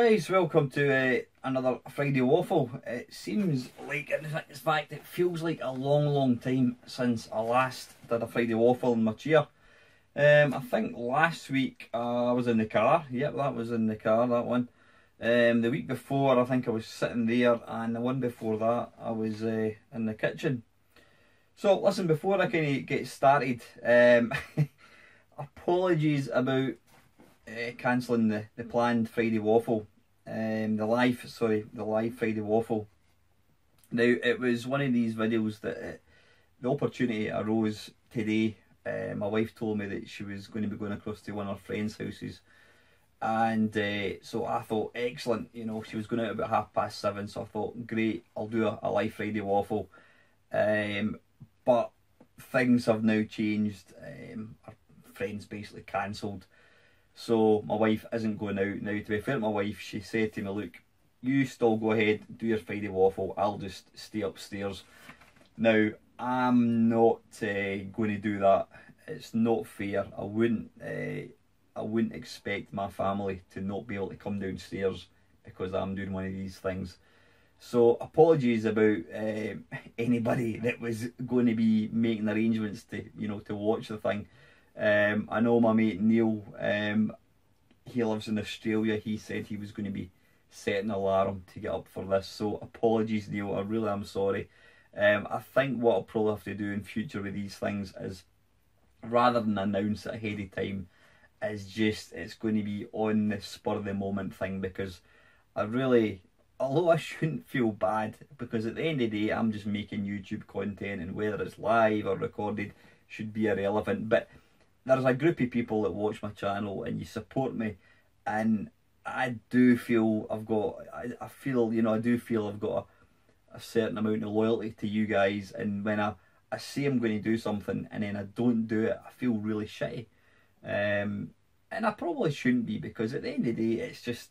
guys, welcome to another Friday Waffle. It seems like, in fact it feels like a long time since I last did a Friday Waffle in my chair. I think last week I was in the car. Yep, that was in the car, that one. The week before I think I was sitting there, and the one before that I was in the kitchen. So listen, before I kind of get started, apologies about cancelling the planned Friday Waffle, the live Friday Waffle. Now, it was one of these videos that the opportunity arose today. My wife told me that she was going to be going across to one of her friends' houses, and so I thought, excellent, you know, she was going out about 7:30, so I thought, great, I'll do a live Friday Waffle. But things have now changed. Our friends basically cancelled. So my wife isn't going out. Now, to be fair to my wife, she said to me, look, you still go ahead, do your Friday Waffle, I'll just stay upstairs. Now, I'm not going to do that. It's not fair. I wouldn't expect my family to not be able to come downstairs because I'm doing one of these things. So apologies about anybody that was going to be making arrangements to, you know, to watch the thing. I know my mate Neil, he lives in Australia. He said he was going to be setting an alarm to get up for this. So apologies, Neil. I really am sorry. I think what I'll probably have to do in future with these things is, rather than announce it ahead of time, is just, it's going to be on the spur of the moment thing, because I really, although I shouldn't feel bad, because at the end of the day I'm just making YouTube content, and whether it's live or recorded should be irrelevant. But there's a group of people that watch my channel and you support me, and I do feel I've got, I feel I've got a certain amount of loyalty to you guys, and when I say I'm going to do something and then I don't do it, I feel really shitty. And I probably shouldn't be, because at the end of the day it's just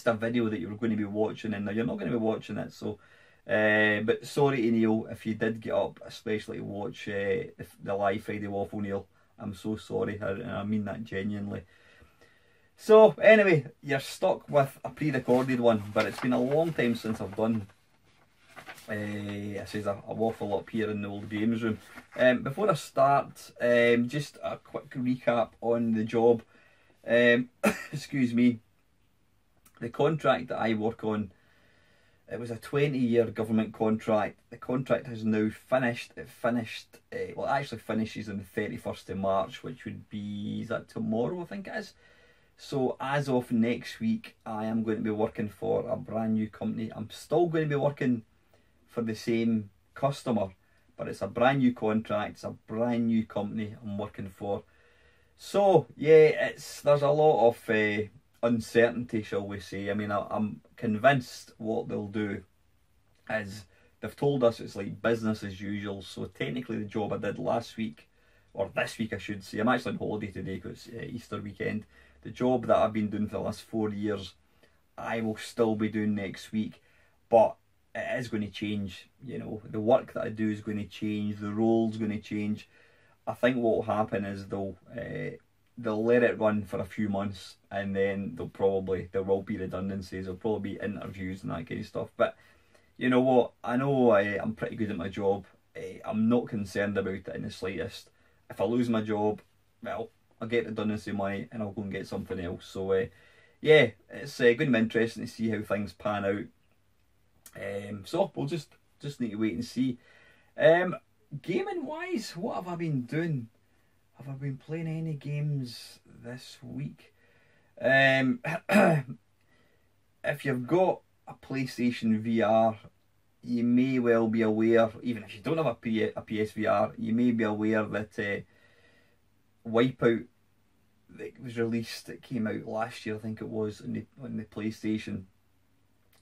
a video that you're going to be watching, and you're not going to be watching it. So but sorry to Neil if you did get up especially to watch the live Friday Waffle, Neil. I'm so sorry, and I mean that genuinely. So anyway, you're stuck with a pre-recorded one, but it's been a long time since I've done a waffle up here in the old games room. Before I start, just a quick recap on the job. Excuse me. The contract that I work on, it was a 20-year government contract. The contract has now finished. It finished, well, it actually finishes on the 31st of March, which would be, is that tomorrow, I think it is? So as of next week, I am going to be working for a brand new company. I'm still going to be working for the same customer, but it's a brand new contract, it's a brand new company I'm working for. So yeah, there's a lot of uncertainty, shall we say. I mean, I'm convinced what they'll do is, they've told us it's like business as usual. So technically the job I did last week, or this week I should say, I'm actually on holiday today because it's Easter weekend. The job that I've been doing for the last 4 years, I will still be doing next week, but it is going to change. You know, the work that I do is going to change, the role's going to change. I think what will happen is they'll let it run for a few months, and then there will be redundancies, there'll probably be interviews and that kind of stuff. But you know what, I know I'm pretty good at my job. I'm not concerned about it in the slightest. If I lose my job, well, I'll get redundancy money and I'll go and get something else. So yeah, it's going to be interesting to see how things pan out. So we'll just need to wait and see. Gaming wise, what have I been doing? Have I been playing any games this week? If you've got a PlayStation VR, you may well be aware, even if you don't have a PSVR, you may be aware that Wipeout, that was released, it came out last year, I think it was, on the PlayStation.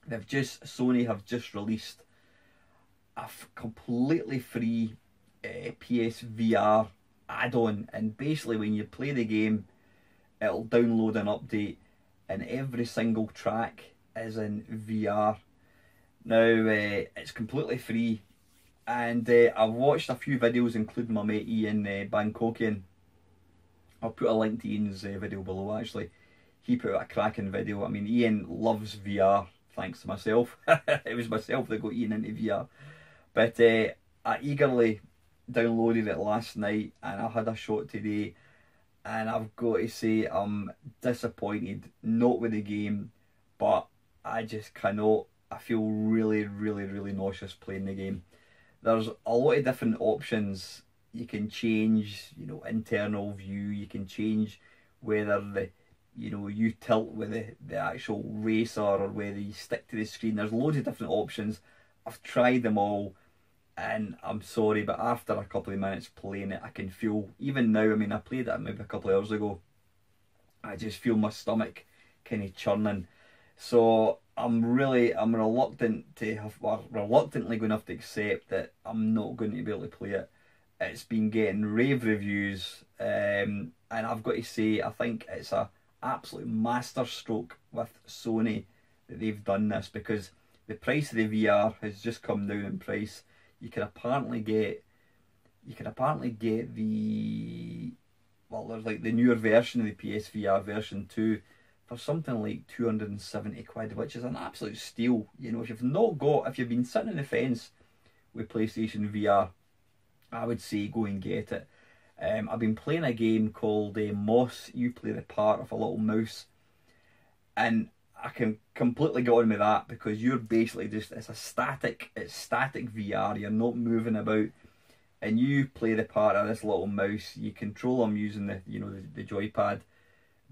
Sony have just released a completely free PSVR add-on, and basically when you play the game, it'll download an update, and every single track is in VR. Now it's completely free, and I've watched a few videos, including my mate Ian, Bangkokian. I'll put a link to Ian's video below actually. he put out a cracking video. I mean, Ian loves VR, thanks to myself. It was myself that got Ian into VR. But I eagerly downloaded it last night, and I had a shot today, and I've got to say I'm disappointed, not with the game, but I just cannot. I feel really, really, really nauseous playing the game. There's a lot of different options. You can change, you know, internal view. You can change whether you tilt with the actual racer or whether you stick to the screen. There's loads of different options. I've tried them all, and I'm sorry, but after a couple of minutes playing it, I can feel, even now, I mean, I played it maybe a couple of hours ago, I just feel my stomach kind of churning. So I'm reluctant to reluctantly going to have to accept that I'm not going to be able to play it. It's been getting rave reviews, and I've got to say, I think it's a absolute masterstroke with Sony that they've done this, because the price of the VR has just come down in price. You can apparently get the, well, there's like the newer version of the PSVR version 2 for something like 270 quid, which is an absolute steal. You know, if you've been sitting on the fence with PlayStation VR, I would say go and get it. I've been playing a game called Moss. You play the part of a little mouse, and I can completely get on with that, because you're basically just, it's static VR. You're not moving about, and you play the part of this little mouse. You control them using the joypad,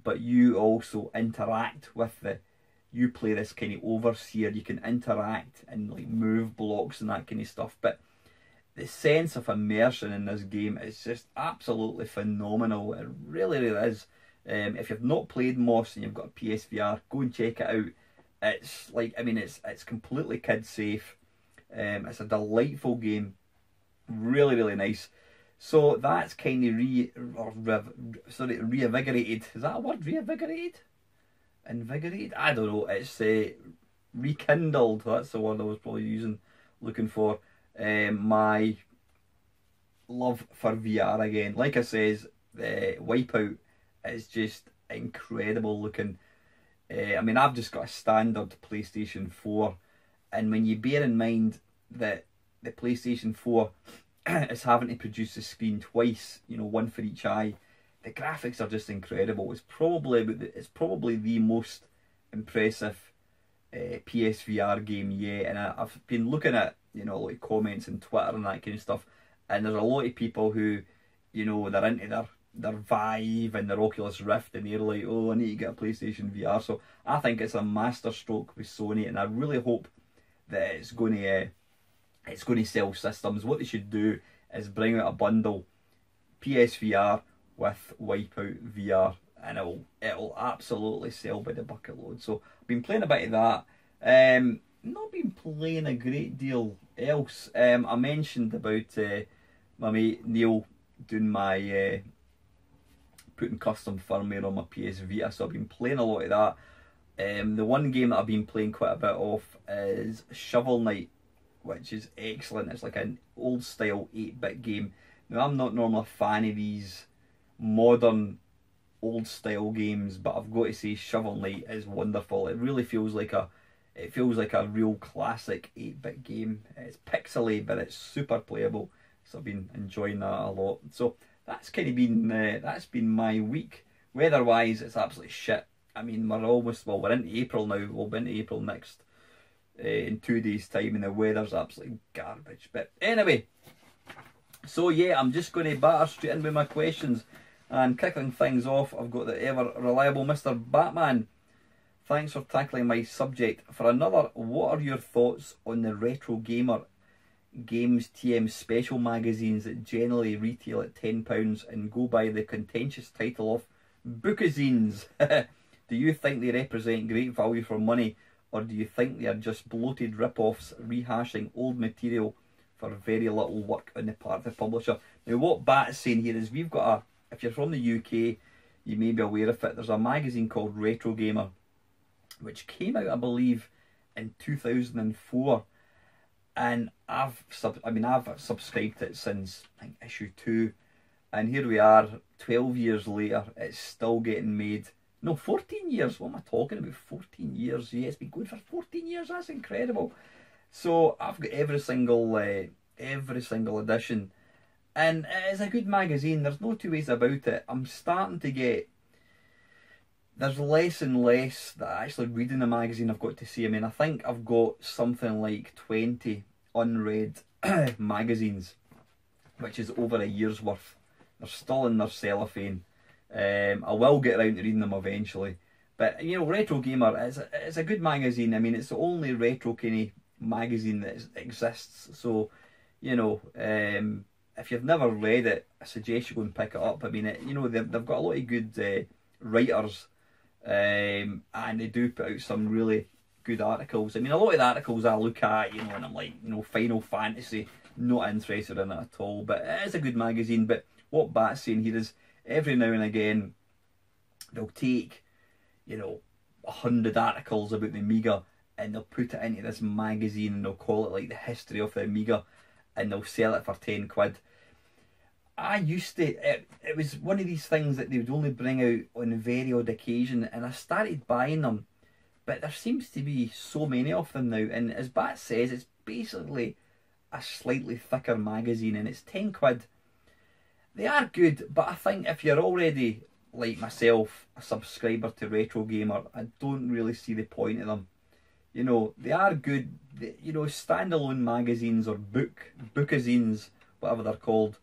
but you also interact with you play this kind of overseer. You can interact and like move blocks and that kind of stuff, but the sense of immersion in this game is just absolutely phenomenal. It really, really is. If you've not played Moss and you've got a PSVR, go and check it out. It's like, I mean, it's completely kid safe. It's a delightful game, really, really nice. So that's kind of reinvigorated. Is that a word? Reinvigorated? Invigorated? I don't know. It's rekindled. That's the word I was probably looking for. My love for VR again. Like I says, the Wipeout is just incredible looking. I mean, I've just got a standard PlayStation 4, and when you bear in mind that the PlayStation 4 is having to produce the screen twice, you know, one for each eye, the graphics are just incredible. It's probably the most impressive PSVR game yet, and I've been looking at, you know, like comments on Twitter and that kind of stuff, and there's a lot of people who, you know, they're into their Vive and their Oculus Rift, and they're like, oh, I need to get a PlayStation VR. So I think it's a masterstroke with Sony, and I really hope that it's going to sell systems. What they should do is bring out a bundle, PSVR with Wipeout VR, and it'll absolutely sell by the bucket load. So I've been playing a bit of that. Not been playing a great deal else. I mentioned about my mate Neil doing my putting custom firmware on my PS Vita, so I've been playing a lot of that. The one game that I've been playing quite a bit of is Shovel Knight, which is excellent. It's like an old style 8-bit game. Now, I'm not normally a fan of these modern old style games, but I've got to say Shovel Knight is wonderful. It really feels like a real classic 8-bit game. It's pixely, but it's super playable, so I've been enjoying that a lot. So that's kind of been my week. Weather wise, it's absolutely shit. I mean, we're into April now. We'll be into April next in 2 days' time, and the weather's absolutely garbage. But anyway, so yeah, I'm just going to batter straight in with my questions, and kicking things off, I've got the ever reliable Mr. Batman. Thanks for tackling my subject. For another, what are your thoughts on the Retro Gamer Games TM special magazines that generally retail at £10 and go by the contentious title of bookazines? Do you think they represent great value for money, or do you think they are just bloated rip-offs rehashing old material for very little work on the part of the publisher? Now, what Bat's saying here is, we've got if you're from the UK, you may be aware of it, there's a magazine called Retro Gamer, which came out, I believe, in 2004, and I've subscribed to it since, I think, issue 2, and here we are 12 years later. It's still getting made No, 14 years. What am I talking about? 14 years. Yeah, it's been going for 14 years. That's incredible. So I've got every single edition, and it's a good magazine. There's no two ways about it. I'm starting to get, there's less and less that I actually read in the magazine, I've got to say. I mean, I think I've got something like 20 unread magazines, which is over a year's worth. They're still in their cellophane. I will get around to reading them eventually. But, you know, Retro Gamer is a good magazine. I mean, it's the only retro kind of magazine that exists. So, you know, if you've never read it, I suggest you go and pick it up. I mean, you know, they've got a lot of good writers, and they do put out some really good articles. I mean, a lot of the articles I look at, you know, and I'm like, you know, Final Fantasy, not interested in it at all. But it is a good magazine. But what Bat's saying here is, every now and again, they'll take, you know, 100 articles about the Amiga, and they'll put it into this magazine, and they'll call it like the history of the Amiga, and they'll sell it for 10 quid. I used to, it was one of these things that they would only bring out on very odd occasion, and I started buying them, but there seems to be so many of them now, and as Bat says, it's basically a slightly thicker magazine, and it's 10 quid. They are good, but I think if you're already, like myself, a subscriber to Retro Gamer, I don't really see the point of them. You know, they are good, you know, standalone magazines or bookazines, whatever they're called,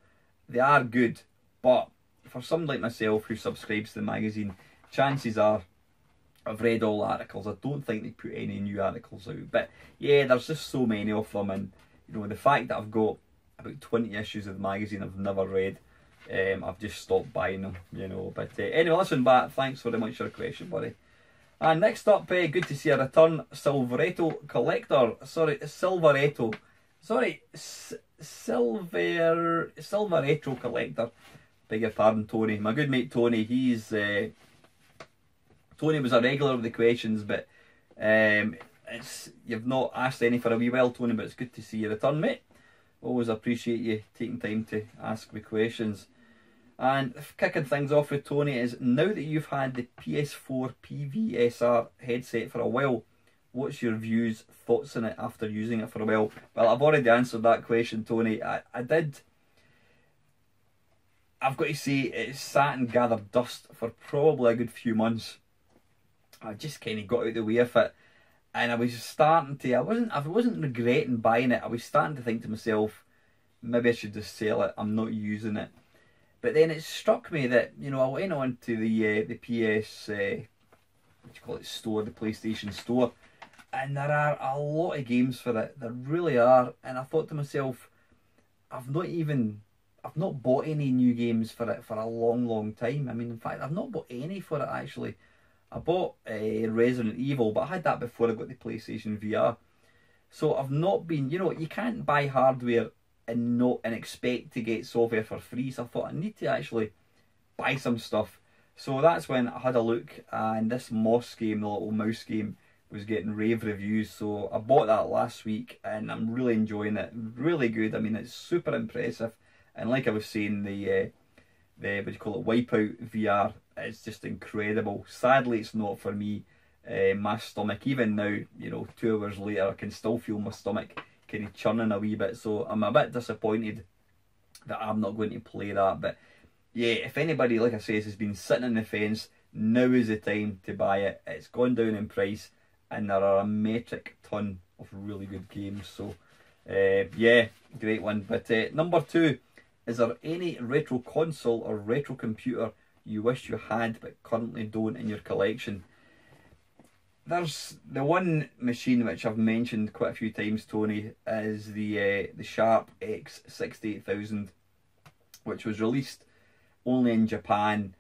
they are good. But for someone like myself who subscribes to the magazine, chances are I've read all the articles. I don't think they put any new articles out. But yeah, there's just so many of them, and you know, the fact that I've got about 20 issues of the magazine I've never read, I've just stopped buying them, you know. But anyway, listen, Bat, thanks very much for your question, buddy. And next up, good to see a return, Silveretto Collector. Sorry, Silveretto. Sorry, Silveretto Collector. Beg your pardon, Tony. My good mate Tony, he's... Tony was a regular with the questions, but you've not asked any for a wee while, Tony, but it's good to see you return, mate. Always appreciate you taking time to ask me questions. And kicking things off with Tony is, now that you've had the PS4 PVSR headset for a while, what's your views, thoughts on it after using it for a while? Well, I've already answered that question, Tony. I've got to say, it sat and gathered dust for probably a good few months. I just kind of got out of the way of it, and I was starting to, I wasn't regretting buying it. I was starting to think to myself, maybe I should just sell it, I'm not using it. But then it struck me that, you know, I went on to the PS, what do you call it, store, the PlayStation Store, and there are a lot of games for it. There really are. And I thought to myself, I've not bought any new games for it for a long time. I mean, in fact, I've not bought any for it actually. I bought Resident Evil, but I had that before I got the PlayStation VR. So I've not been, you know, you can't buy hardware and expect to get software for free. So I thought I need to actually buy some stuff. So that's when I had a look, and this Moss game, the little mouse game, was getting rave reviews. So I bought that last week, and I'm really enjoying it. Really good. I mean, it's super impressive. And like I was saying, the what do you call it, Wipeout VR is just incredible. Sadly, it's not for me. My stomach, even now, you know, 2 hours later, I can still feel my stomach kind of churning a wee bit. So I'm a bit disappointed that I'm not going to play that. But yeah, if anybody, like I say, has been sitting on the fence, now is the time to buy it. It's gone down in price, and there are a metric ton of really good games. So yeah, great one. But number 2, is there any retro console or retro computer you wish you had but currently don't in your collection? There's the one machine which I've mentioned quite a few times, Tony, is the Sharp X68000, which was released only in Japan.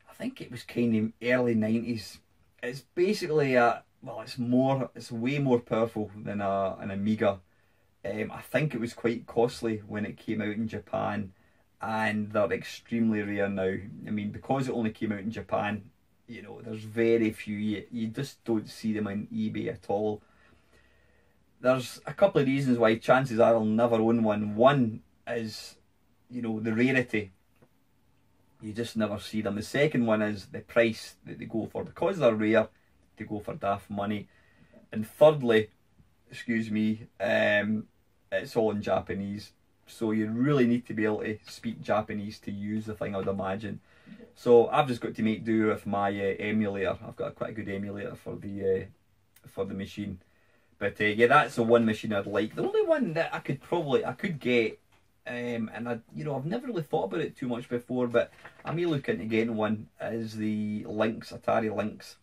I think it was kind of early 90s. It's basically it's way more powerful than an Amiga. I think it was quite costly when it came out in Japan, and they're extremely rare now. I mean, because it only came out in Japan, you know, there's very few. You just don't see them on eBay at all. There's a couple of reasons why chances are I'll never own one. One is, you know, the rarity. you just never see them. The second one is the price that they go for. Because they're rare, they go for daft money. And thirdly, excuse me, it's all in Japanese. So you really need to be able to speak Japanese to use the thing, I would imagine. So I've just got to make do with my emulator. I've got a quite a good emulator for the machine. But yeah, that's the one machine I'd like. The only one that I could get, and I've never really thought about it too much before, but I may look into getting one, is the Lynx, Atari Lynx.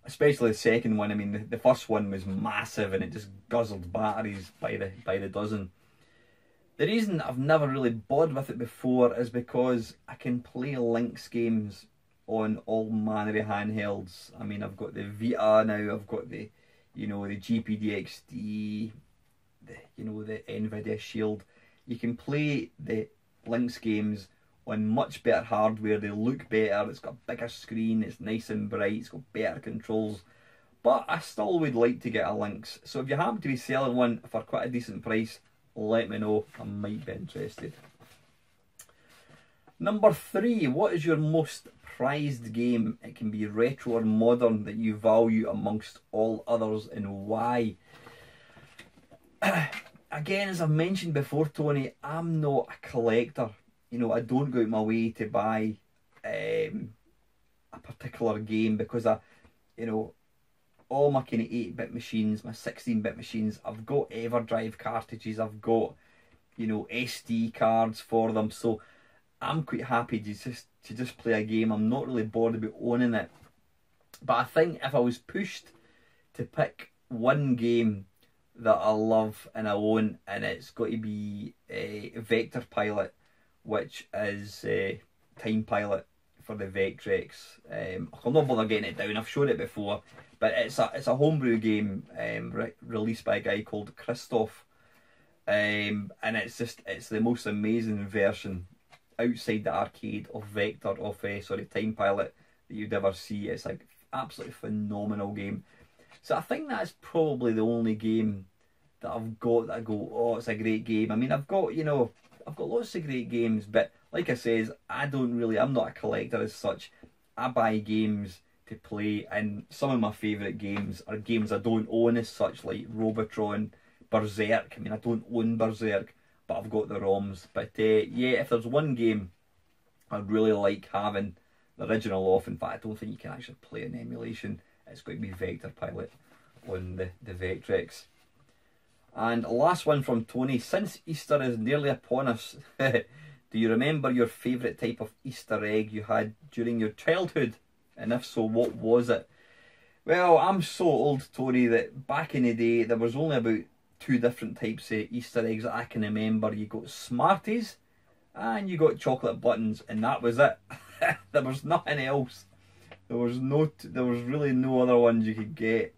Especially the second one. I mean, the first one was massive and it just guzzled batteries by the dozen. The reason I've never really bothered with it before is because I can play Lynx games on all manner of handhelds. I mean, I've got the Vita now, I've got the GPDXD, the NVIDIA Shield. You can play the Lynx games on much better hardware. They look better, it's got a bigger screen, it's nice and bright, it's got better controls. But I still would like to get a Lynx. So if you happen to be selling one for quite a decent price, let me know, I might be interested. Number 3, what is your most prized game? It can be retro or modern that you value amongst all others, and why? Again, as I've mentioned before, Tony, I'm not a collector. I don't go out my way to buy a particular game because all my kind of 8-bit machines, my 16-bit machines, I've got EverDrive cartridges, I've got, SD cards for them, so I'm quite happy to just play a game. I'm not really bored about owning it. But I think if I was pushed to pick one game that I love and I own, and it's got to be Vector Pilot, which is Time Pilot for the Vectrex. I'll not bother getting it down, I've shown it before, but it's a homebrew game released by a guy called Christoph, and it's the most amazing version outside the arcade of Time Pilot that you'd ever see. It's like absolutely phenomenal game. So I think that's probably the only game that I've got that I go, oh, it's a great game. I mean, I've got lots of great games, but like I says, I'm not a collector as such. I buy games to play, and some of my favourite games are games I don't own as such, like Robotron, Berserk. I mean, I don't own Berserk, but I've got the ROMs. But yeah, if there's one game I'd really like having the original off, in fact, I don't think you can actually play an emulation, it's going to be Vector Pilot on the Vectrex. And last one from Tony. Since Easter is nearly upon us, do you remember your favourite type of Easter egg you had during your childhood? And if so, what was it? Well, I'm so old, Tony, that back in the day there was only about 2 different types of Easter eggs that I can remember. You got Smarties and you got chocolate buttons, and that was it. There was nothing else. There was really no other ones you could get.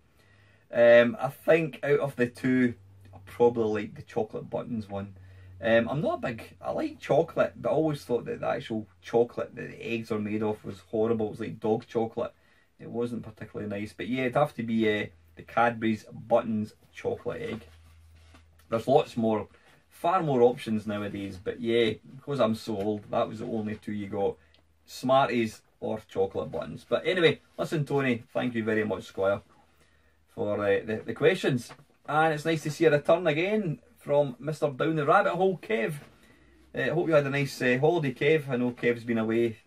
I think out of the 2, I probably like the chocolate buttons one. I like chocolate, but I always thought that the actual chocolate that the eggs are made of was horrible. It was like dog chocolate. It wasn't particularly nice. But yeah, it'd have to be the Cadbury's Buttons chocolate egg. There's far more options nowadays. But yeah, because I'm so old, that was the only 2 you got. Smarties or chocolate buttons. But anyway, listen, Tony, thank you very much, Squire, for the questions. And it's nice to see a return again from Mr. Downtherabbithole, Kev. Hope you had a nice holiday, Kev. I know Kev's been away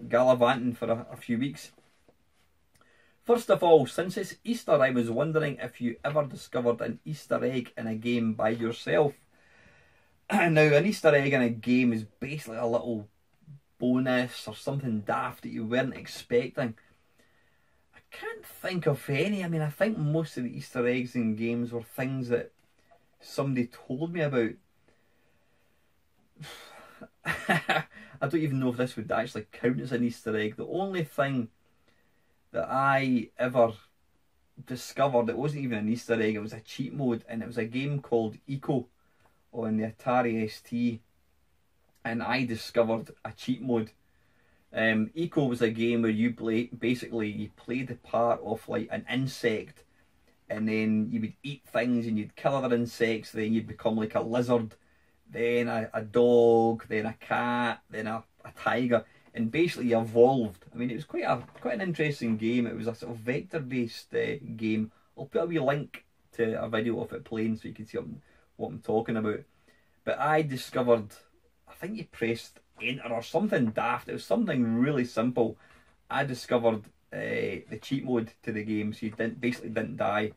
gallivanting for a few weeks. First of all, since it's Easter, I was wondering if you ever discovered an Easter egg in a game by yourself. Now, an Easter egg in a game is basically a little bonus or something daft that you weren't expecting. I can't think of any. I mean, I think most of the Easter eggs in games were things that somebody told me about. I don't even know if this would actually count as an Easter egg. The only thing that I ever discovered, it wasn't even an Easter egg, it was a cheat mode, and it was a game called Eco on the Atari ST, and I discovered a cheat mode. Eco was a game where you played the part of like an insect, and then you would eat things and you'd kill other insects, then you'd become like a lizard, then a dog, then a cat, then a a tiger, and basically you evolved. I mean, it was quite an interesting game. It was a sort of vector-based game. I'll put a wee link to a video of it playing so you can see what I'm talking about. But I discovered, I think you pressed enter or something daft. It was something really simple. I discovered the cheat mode to the game, so you basically didn't die.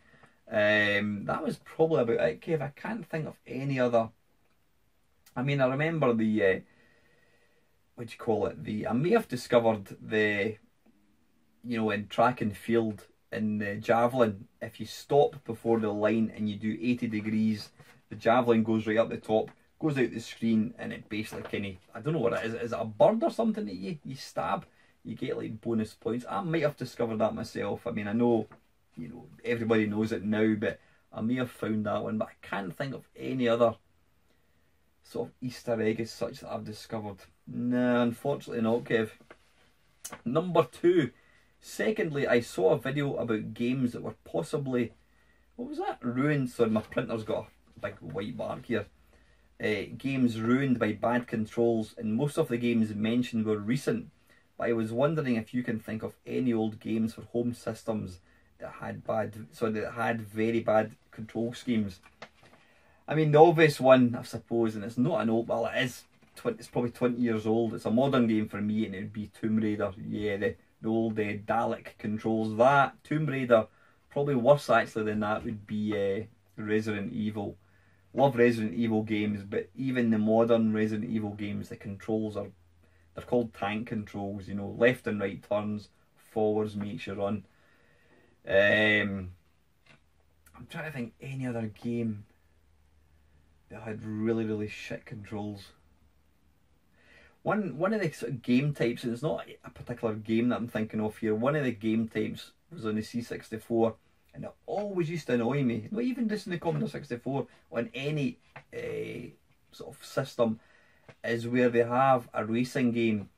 That was probably about it, Kev. I can't think of any other. I mean, I remember the what do you call it? I may have discovered the, you know, in track and field in the javelin, if you stop before the line and you do 80 degrees, the javelin goes right up the top, goes out the screen, and it basically kind of, I don't know what it is. Is it a bird or something that you stab? You get like bonus points. I might have discovered that myself. I mean, I know, you know, everybody knows it now, but I may have found that one, but I can't think of any other sort of Easter egg as such that I've discovered. No, unfortunately not, Kev. Number 2. Secondly, I saw a video about games that were possibly, what was that? Ruined. Sorry, my printer's got a big white mark here. Games ruined by bad controls, and most of the games mentioned were recent. But I was wondering if you can think of any old games for home systems that had very bad control schemes. I mean, the obvious one, I suppose, and it's not an old, well, it is. It's probably 20 years old. It's a modern game for me, and it would be Tomb Raider. Yeah, the old Dalek controls. That Tomb Raider, probably worse actually than that would be Resident Evil. Love Resident Evil games, but even the modern Resident Evil games, the controls are, they're called tank controls. You know, left and right turns, forwards makes you run. I'm trying to think any other game that had really shit controls. One of the sort of game types, and it's not a particular game that I'm thinking of here, one of the game types was on the C64, and it always used to annoy me, not even just in the Commodore 64, on any sort of system, is where they have a racing game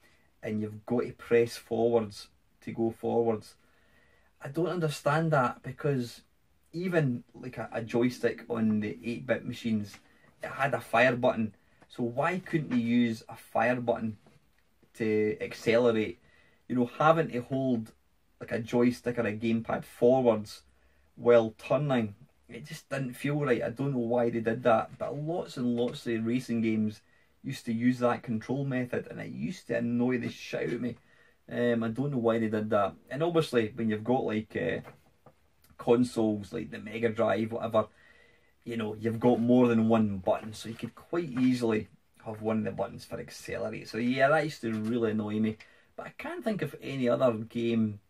and you've got to press forwards to go forwards. I don't understand that, because even like a joystick on the 8-bit machines, it had a fire button. So why couldn't you use a fire button to accelerate? You know, having to hold like a joystick or a gamepad forwards while turning, it just didn't feel right. I don't know why they did that, but lots and lots of racing games used to use that control method, and it used to annoy the shit out of me. I don't know why they did that. And obviously, when you've got like consoles like the Mega Drive, whatever, you know, you've got more than one button, so you could quite easily have one of the buttons for accelerate. So yeah, that used to really annoy me. But I can't think of any other game.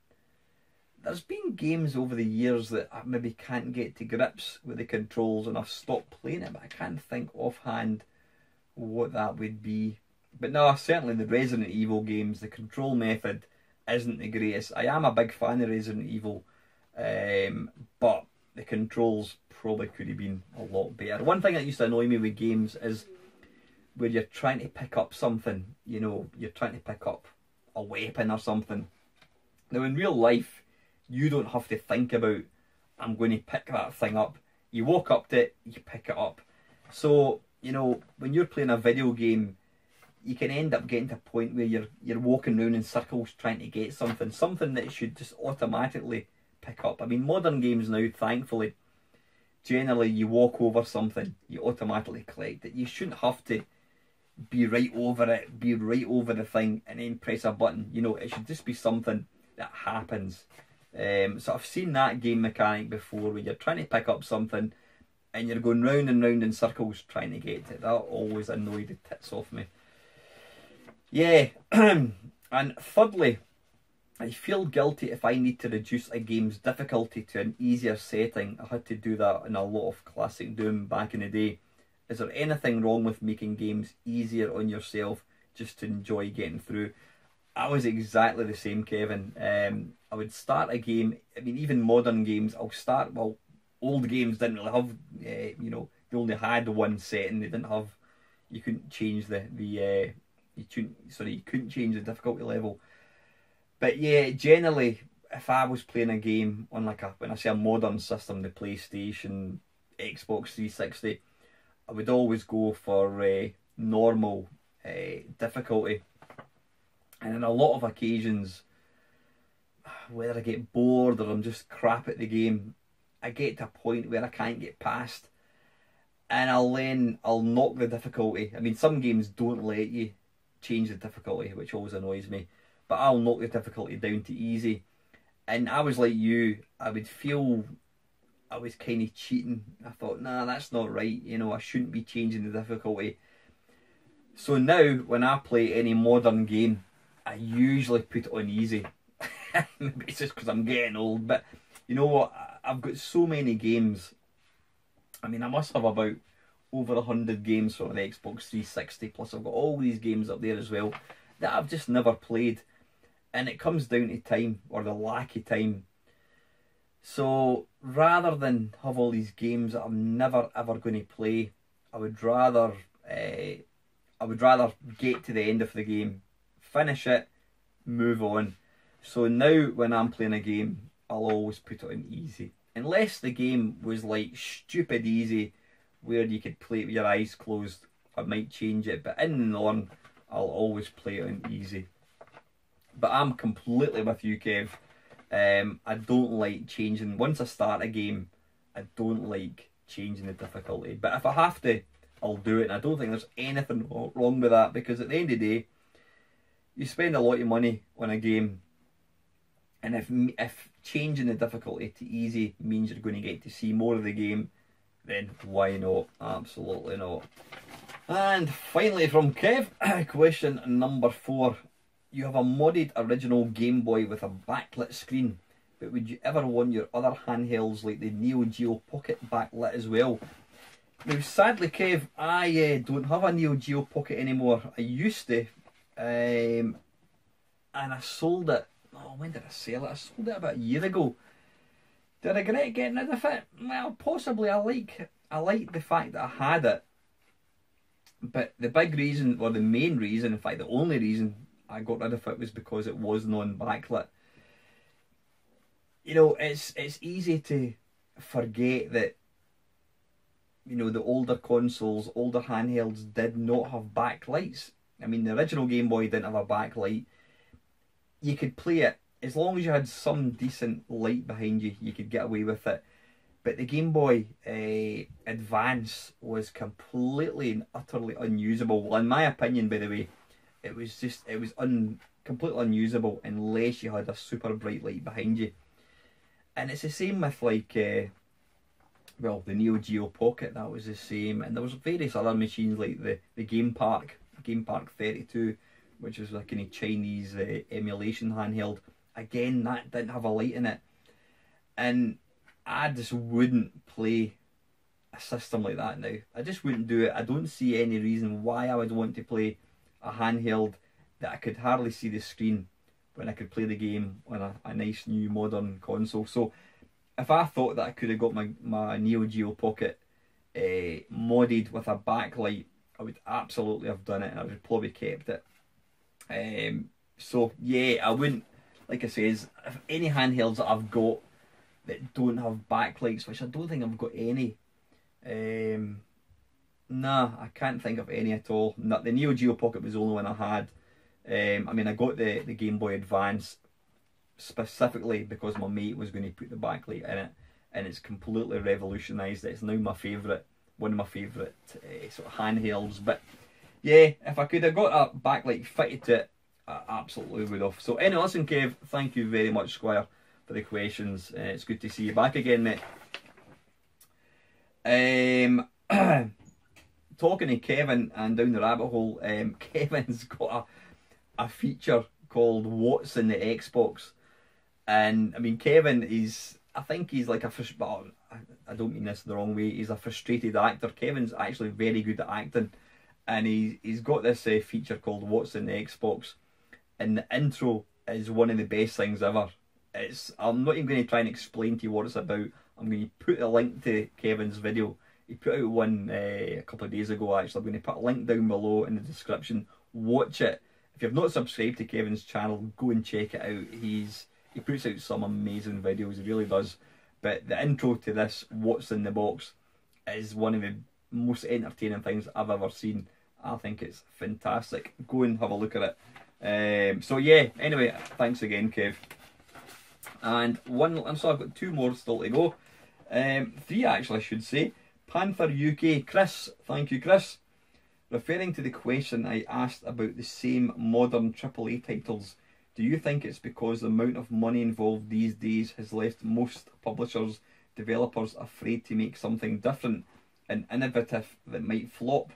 There's been games over the years that I maybe can't get to grips with the controls, and I've stopped playing it, but I can't think offhand what that would be. But no, certainly the Resident Evil games, the control method isn't the greatest. I am a big fan of Resident Evil, but the controls probably could have been a lot better. One thing that used to annoy me with games is where you're trying to pick up something, you know, you're trying to pick up a weapon or something. Now in real life, you don't have to think about, I'm going to pick that thing up. You walk up to it, you pick it up. So, you know, when you're playing a video game, you can end up getting to a point where you're walking around in circles trying to get something that should just automatically pick up. I mean, modern games now, thankfully, generally you walk over something, you automatically collect it. You shouldn't have to be right over it, be right over the thing, and then press a button. You know, it should just be something that happens. So I've seen that game mechanic before, where you're trying to pick up something and you're going round and round in circles trying to get it. That always annoyed the tits off me. Yeah, and thirdly, I feel guilty if I need to reduce a game's difficulty to an easier setting. I had to do that in a lot of classic Doom back in the day. Is there anything wrong with making games easier on yourself just to enjoy getting through? I was exactly the same, Kevin. I would start a game, I mean, even modern games, old games didn't really have, you know, they only had one setting. They didn't have, you couldn't change you couldn't change the difficulty level. But yeah, generally, if I was playing a game on when I say a modern system, the PlayStation, Xbox 360, I would always go for normal difficulty. And on a lot of occasions, whether I get bored or I'm just crap at the game, I get to a point where I can't get past, and I'll knock the difficulty. I mean, some games don't let you change the difficulty, which always annoys me, but I'll knock the difficulty down to easy. And I was like you, I would feel I was kind of cheating. I thought, nah, that's not right, you know, I shouldn't be changing the difficulty. So now, when I play any modern game, I usually put it on easy. Maybe it's just because I'm getting old, but you know what, I've got so many games. I mean, I must have about over 100 games for the Xbox 360, plus I've got all these games up there as well that I've just never played, and it comes down to time, or the lack of time. So rather than have all these games that I'm never ever going to play, I would rather get to the end of the game, finish it, move on. So now when I'm playing a game, I'll always put it on easy. Unless the game was like stupid easy, where you could play it with your eyes closed, I might change it. But in the norm, I'll always play it on easy. But I'm completely with you, Kev. I don't like changing. Once I start a game, I don't like changing the difficulty. But if I have to, I'll do it. And I don't think there's anything wrong with that, because at the end of the day, you spend a lot of money on a game, and if changing the difficulty to easy means you're going to get to see more of the game, then why not? Absolutely not. And finally from Kev, question number 4. You have a modded original Game Boy with a backlit screen, but would you ever want your other handhelds like the Neo Geo Pocket backlit as well? Now sadly, Kev, I don't have a Neo Geo Pocket anymore. I used to, and I sold it. Oh, when did I sell it? I sold it about a year ago. Did I regret getting rid of it? Well, possibly. I like the fact that I had it. But the big reason, or the main reason, in fact the only reason I got rid of it, was because it was non-backlit. You know, it's easy to forget that, you know, the older consoles, older handhelds did not have backlights. I mean, the original Game Boy didn't have a backlight. You could play it, as long as you had some decent light behind you, you could get away with it. But the Game Boy Advance was completely and utterly unusable. Well, in my opinion, by the way, it was completely unusable unless you had a super bright light behind you. And it's the same with like, well, the Neo Geo Pocket, that was the same. And there was various other machines like the Game Park 32, which was like a kind of Chinese emulation handheld. Again, that didn't have a light in it. And I just wouldn't play a system like that now. I just wouldn't do it. I don't see any reason why I would want to play a handheld that I could hardly see the screen when I could play the game on a nice new modern console. So if I thought that I could have got my Neo Geo Pocket modded with a backlight, I would absolutely have done it, and I would have probably kept it. So yeah, I wouldn't, like I says, if any handhelds that I've got that don't have backlights, which I don't think I've got any, nah, I can't think of any at all. The Neo Geo Pocket was the only one I had. I mean, I got the Game Boy Advance specifically because my mate was going to put the backlight in it, and it's completely revolutionised it. It's now my favourite, one of my favourite sort of handhelds. But yeah, if I could have got a backlight fitted to it, I absolutely would have. So anyway, listen, Kev, thank you very much, Squire, for the questions. It's good to see you back again, mate. Talking to Kevin and Down the Rabbit Hole, Kevin's got a feature called What's in the Xbox. And I mean, Kevin is, I think he's like I don't mean this the wrong way, he's a frustrated actor. Kevin's actually very good at acting, and he's got this feature called What's in the Xbox, and the intro is one of the best things ever. I'm not even going to try and explain to you what it's about. I'm going to put a link to Kevin's video. He put out one a couple of days ago, actually. I'm going to put a link down below in the description. Watch it. If you've not subscribed to Kevin's channel, go and check it out. He puts out some amazing videos, he really does. But the intro to this, What's in the Box, is one of the most entertaining things I've ever seen. I think it's fantastic. Go and have a look at it. So yeah, anyway, thanks again, Kev. And so I've got 2 more still to go. 3 actually, I should say. Panther UK, Chris, thank you, Chris. Referring to the question I asked about the same modern AAA titles, do you think it's because the amount of money involved these days has left most publishers, developers afraid to make something different and innovative that might flop?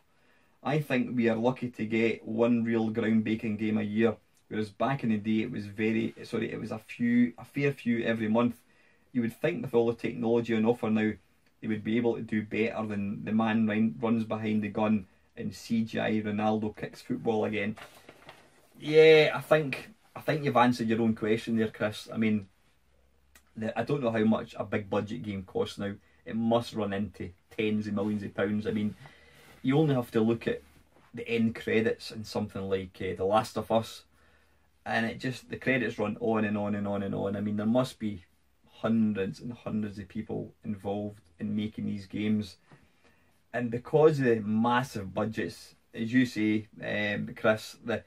I think we are lucky to get one real groundbreaking game a year, whereas back in the day it was a fair few every month. You would think with all the technology on offer now, they would be able to do better than the man runs behind the gun and CGI Ronaldo kicks football again. Yeah, I think you've answered your own question there, Chris. I mean, I don't know how much a big budget game costs now. It must run into tens of millions of pounds. I mean, you only have to look at the end credits in something like The Last of Us, and the credits run on and on and on and on. I mean, there must be hundreds and hundreds of people involved in making these games, and because of the massive budgets, as you say, Chris, the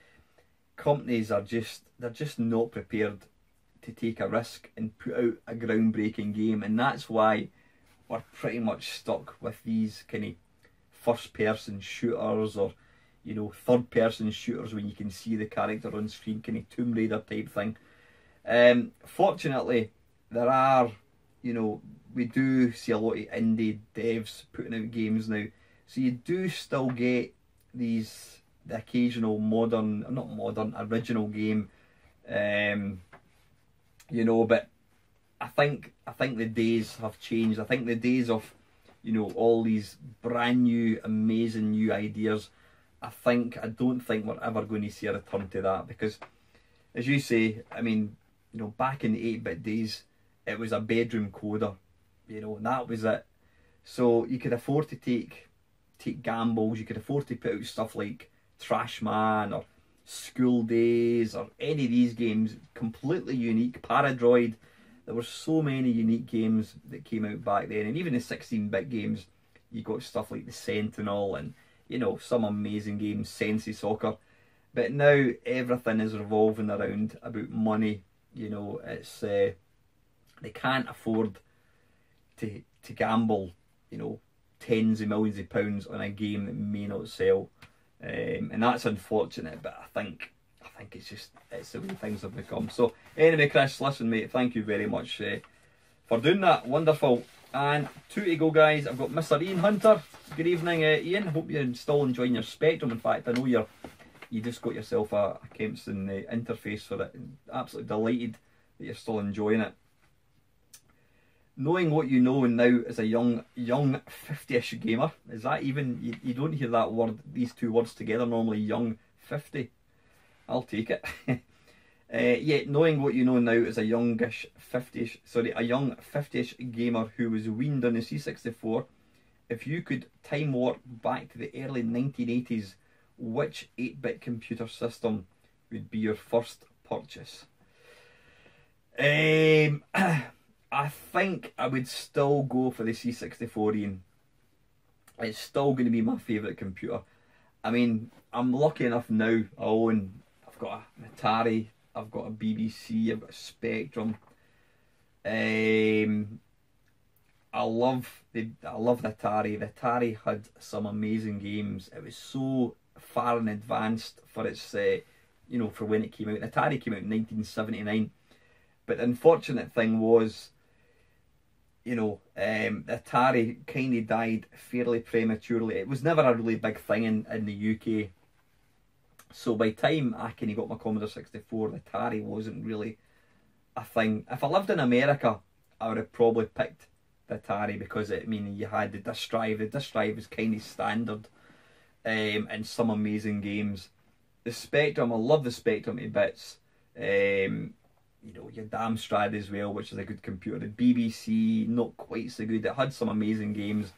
companies they're just not prepared to take a risk and put out a groundbreaking game, and that's why we're pretty much stuck with these kind of first-person shooters, or third-person shooters when you can see the character on screen, kind of Tomb Raider type thing. Fortunately, there are, we do see a lot of indie devs putting out games now, so you do still get the occasional original game, but I think the days have changed. I think the days of all these brand new amazing new ideas, I don't think we're ever going to see a return to that, because as you say, I mean, back in the 8-bit days, it was a bedroom coder, and that was it. So you could afford to take gambles, you could afford to put out stuff like Trash Man or School Days or any of these games, completely unique. Paradroid, there were so many unique games that came out back then, and even the 16-bit games, you got stuff like the Sentinel and some amazing games, Sensi Soccer. But now everything is revolving around about money. It's they can't afford to gamble tens of millions of pounds on a game that may not sell, and that's unfortunate. But I think it's the way things have become. So anyway, Chris, listen, mate, thank you very much for doing that. Wonderful. And 2 to go, guys. I've got Mr. Ian Hunter. Good evening, Ian. Hope you're still enjoying your Spectrum. In fact, I know you just got yourself a Kempston interface for it. Absolutely delighted that you're still enjoying it. Knowing what you know now as a young 50-ish gamer, is that even, you don't hear that word, these 2 words together normally, young 50. I'll take it. Yeah, knowing what you know now as a young 50-ish gamer who was weaned on the C64, if you could time warp back to the early 1980s, which 8-bit computer system would be your first purchase? I think I would still go for the C64, Ian. It's still going to be my favourite computer. I mean, I'm lucky enough now, I've got an Atari, I've got a BBC, I've got a Spectrum. I love the Atari. The Atari had some amazing games. It was so far in advanced for its, for when it came out. The Atari came out in 1979. But the unfortunate thing was, the Atari kind of died fairly prematurely. It was never a really big thing in the UK. So by the time I kind of got my Commodore 64, the Atari wasn't really a thing. If I lived in America, I would have probably picked the Atari, because you had the disk drive. The disk drive was kind of standard, and some amazing games. The Spectrum, I love the Spectrum to bits. Your Amstrad as well, which is a good computer. The BBC, not quite so good. It had some amazing games,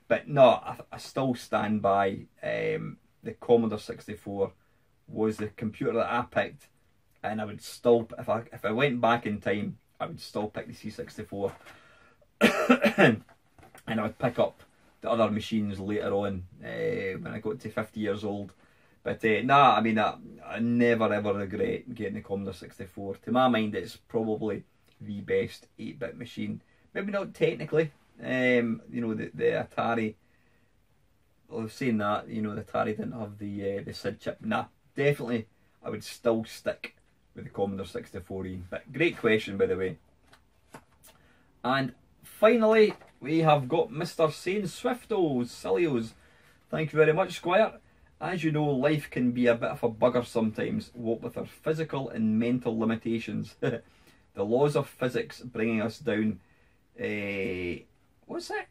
but no, I still stand by the Commodore 64 was the computer that I picked, and I would still, if I went back in time, I would still pick the C64, and I would pick up the other machines later on when I got to 50 years old. But nah, I mean, I never ever regret getting the Commodore 64. To my mind, it's probably the best 8-bit machine. Maybe not technically. You know, the Atari. Well, saying that, you know, the Atari didn't have the SID chip. Nah, definitely, I would still stick with the Commodore 64. But great question, by the way. And finally, we have got Mr. Sane Swiftos, Silios. Thank you very much, Squire. As you know, life can be a bit of a bugger sometimes, what with our physical and mental limitations. The laws of physics bringing us down. What's that?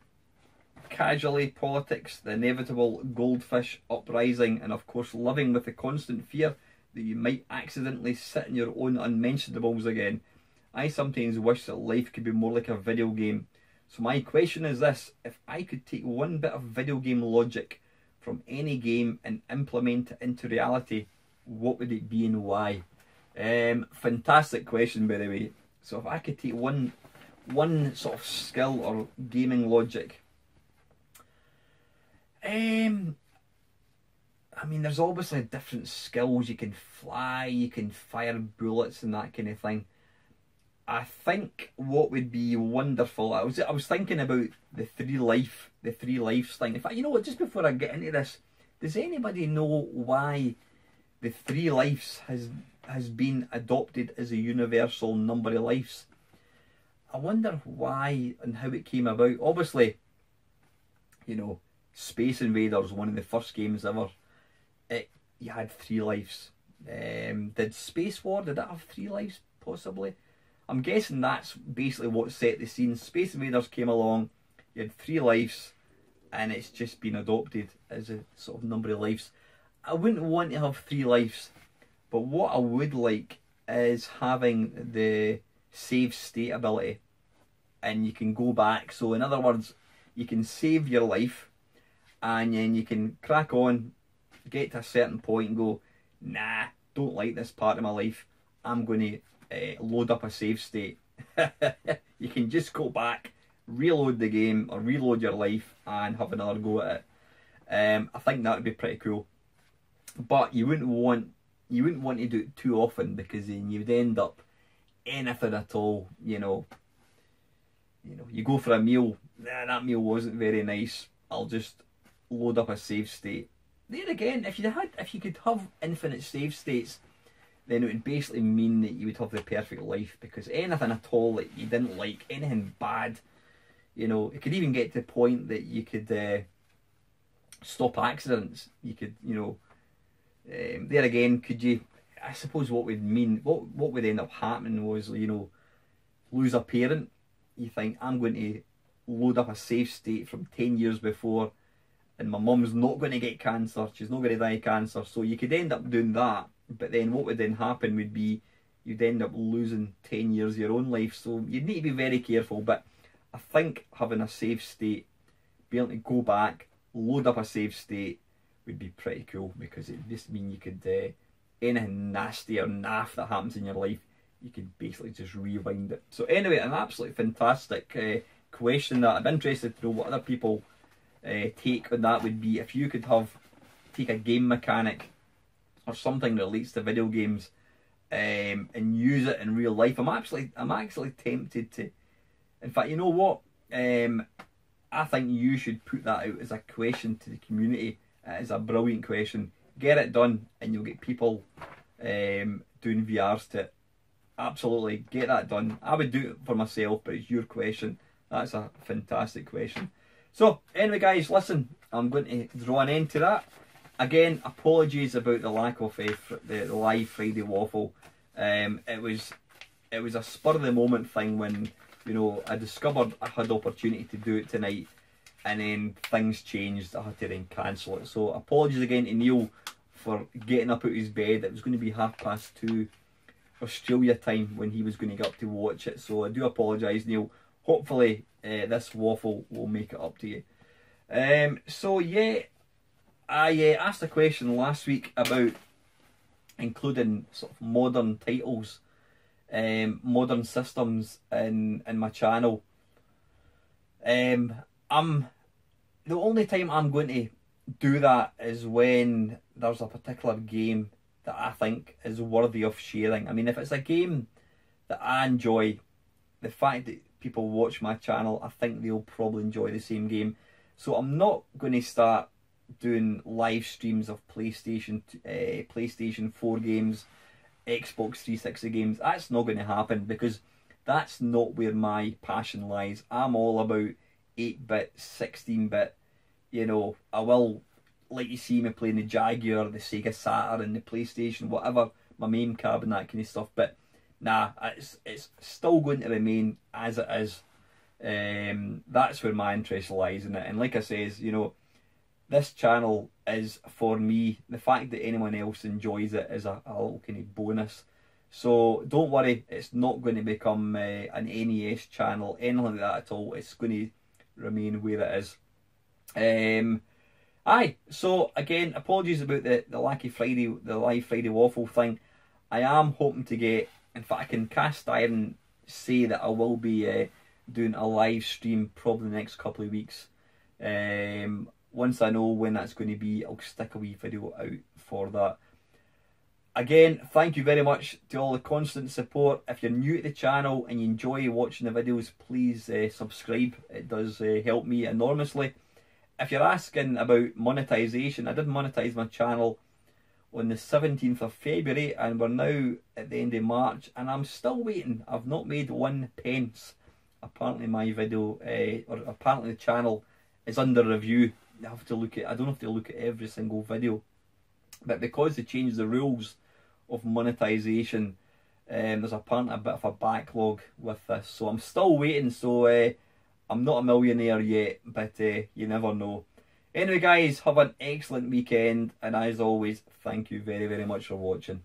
Casually, politics, the inevitable goldfish uprising, and of course living with the constant fear that you might accidentally sit in your own unmentionables again. I sometimes wish that life could be more like a video game. So my question is this: if I could take one bit of video game logic from any game and implement it into reality, what would it be and why? Fantastic question, by the way. So if I could take one sort of skill or gaming logic, I mean, there's obviously different skills. You can fly, you can fire bullets and that kind of thing. I think what would be wonderful, I was thinking about the three lives thing. In fact, you know what, just before I get into this, does anybody know why the 3 lives has been adopted as a universal number of lives? I wonder why and how it came about. Obviously, you know, Space Invaders, one of the first games ever, you had 3 lives. Did Space War, did that have 3 lives, possibly? I'm guessing that's basically what set the scene. Space Invaders came along, you had 3 lives, and it's just been adopted as a sort of number of lives. I wouldn't want to have 3 lives, but what I would like is having the save state ability, and you can go back. So in other words, you can save your life, and then you can crack on, get to a certain point and go, nah, don't like this part of my life, I'm going to load up a save state. You can just go back, reload the game or reload your life and have another go at it. I think that would be pretty cool, but you wouldn't want to do it too often, because then you'd end up anything at all. You know, you go for a meal, nah, that meal wasn't very nice, I'll just load up a save state. There again, if you could have infinite save states, then it would basically mean that you would have the perfect life, because anything at all that you didn't like, anything bad, you know, it could even get to the point that you could stop accidents. You could, you know, there again, could you, I suppose what would end up happening was, you know, lose a parent. You think, I'm going to load up a save state from 10 years before, and my mum's not going to get cancer, she's not going to die of cancer. So you could end up doing that, but then what would then happen would be you'd end up losing 10 years of your own life. So you'd need to be very careful. But I think having a save state, being able to go back, load up a save state, would be pretty cool, because it just mean you could, anything nasty or naff that happens in your life, you could basically just rewind it. So anyway, an absolutely fantastic question that I'm interested to know what other people take on that would be. If you could take a game mechanic or something that relates to video games and use it in real life. I'm actually tempted to. In fact, you know what? I think you should put that out as a question to the community. It is a brilliant question. Get it done, and you'll get people doing VRs to it. Absolutely, get that done. I would do it for myself, but it's your question. That's a fantastic question. So anyway, guys, listen, I'm going to draw an end to that. Again, apologies about the lack of the live Friday Waffle. It was a spur of the moment thing when, you know, I discovered I had the opportunity to do it tonight, and then things changed. I had to then cancel it. So apologies again to Neil for getting up out of his bed. It was going to be 2:30 Australia time when he was going to get up to watch it. So I do apologise, Neil. Hopefully this waffle will make it up to you. So yeah, I asked a question last week about including sort of modern titles, modern systems in my channel. The only time I'm going to do that is when there's a particular game that I think is worthy of sharing. I mean, if it's a game that I enjoy, the fact that people watch my channel, I think they'll probably enjoy the same game. So I'm not going to start doing live streams of PlayStation 4 games, Xbox 360 games. That's not going to happen, because that's not where my passion lies. I'm all about 8-bit, 16-bit. You know, I will like you see me playing the Jaguar, the Sega Saturn, the PlayStation, whatever, my main cab and that kind of stuff. But nah, it's still going to remain as it is. That's where my interest lies in it. And like I says, you know, this channel is for me. The fact that anyone else enjoys it is a little kind of bonus. So don't worry, it's not going to become an NES channel, anything like that at all. It's going to remain where it is. So again, apologies about the live Friday Waffle thing. I am hoping to get, in fact I can cast iron say that I will be doing a live stream probably the next couple of weeks. Once I know when that's going to be, I'll stick a wee video out for that. Again, thank you very much to all the constant support. If you're new to the channel and you enjoy watching the videos, please subscribe. It does help me enormously. If you're asking about monetization, I did monetize my channel on the 17th of February and we're now at the end of March and I'm still waiting. I've not made 1 pence. Apparently my video, or apparently the channel is under review. I have to look at, I don't have to look at every single video. But because they changed the rules of monetization, there's apparently a bit of a backlog with this. So I'm still waiting, so I'm not a millionaire yet, but you never know. Anyway guys, have an excellent weekend, and as always, thank you very, very much for watching.